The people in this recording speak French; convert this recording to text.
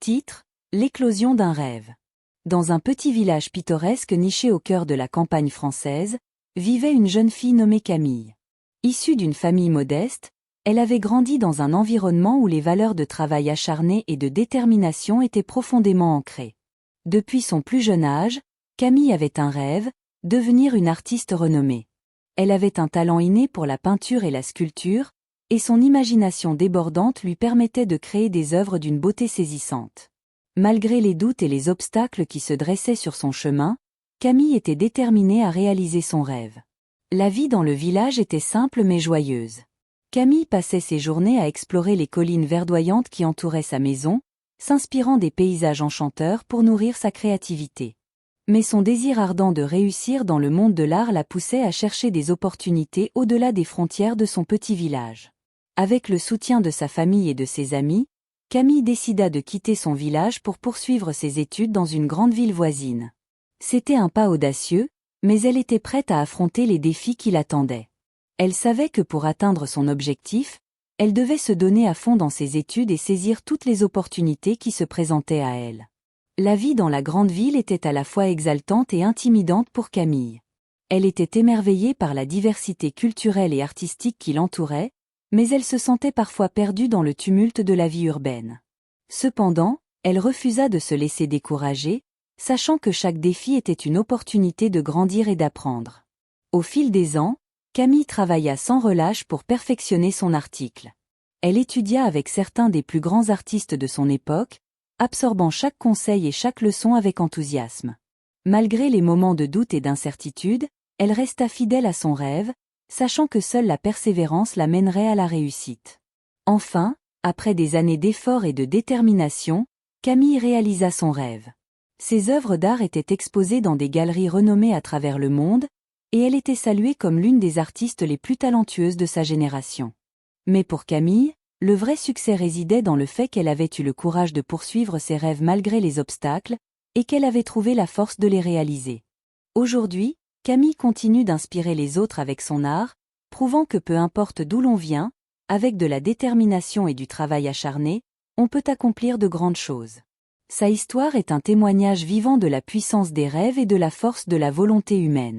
Titre: L'éclosion d'un rêve. Dans un petit village pittoresque niché au cœur de la campagne française, vivait une jeune fille nommée Camille. Issue d'une famille modeste, elle avait grandi dans un environnement où les valeurs de travail acharné et de détermination étaient profondément ancrées. Depuis son plus jeune âge, Camille avait un rêve: devenir une artiste renommée. Elle avait un talent inné pour la peinture et la sculpture, et son imagination débordante lui permettait de créer des œuvres d'une beauté saisissante. Malgré les doutes et les obstacles qui se dressaient sur son chemin, Camille était déterminée à réaliser son rêve. La vie dans le village était simple mais joyeuse. Camille passait ses journées à explorer les collines verdoyantes qui entouraient sa maison, s'inspirant des paysages enchanteurs pour nourrir sa créativité. Mais son désir ardent de réussir dans le monde de l'art la poussait à chercher des opportunités au-delà des frontières de son petit village. Avec le soutien de sa famille et de ses amis, Camille décida de quitter son village pour poursuivre ses études dans une grande ville voisine. C'était un pas audacieux, mais elle était prête à affronter les défis qui l'attendaient. Elle savait que pour atteindre son objectif, elle devait se donner à fond dans ses études et saisir toutes les opportunités qui se présentaient à elle. La vie dans la grande ville était à la fois exaltante et intimidante pour Camille. Elle était émerveillée par la diversité culturelle et artistique qui l'entourait, mais elle se sentait parfois perdue dans le tumulte de la vie urbaine. Cependant, elle refusa de se laisser décourager, sachant que chaque défi était une opportunité de grandir et d'apprendre. Au fil des ans, Camille travailla sans relâche pour perfectionner son article. Elle étudia avec certains des plus grands artistes de son époque, absorbant chaque conseil et chaque leçon avec enthousiasme. Malgré les moments de doute et d'incertitude, elle resta fidèle à son rêve, sachant que seule la persévérance la mènerait à la réussite. Enfin, après des années d'efforts et de détermination, Camille réalisa son rêve. Ses œuvres d'art étaient exposées dans des galeries renommées à travers le monde, et elle était saluée comme l'une des artistes les plus talentueuses de sa génération. Mais pour Camille, le vrai succès résidait dans le fait qu'elle avait eu le courage de poursuivre ses rêves malgré les obstacles, et qu'elle avait trouvé la force de les réaliser. Aujourd'hui, Camille continue d'inspirer les autres avec son art, prouvant que peu importe d'où l'on vient, avec de la détermination et du travail acharné, on peut accomplir de grandes choses. Sa histoire est un témoignage vivant de la puissance des rêves et de la force de la volonté humaine.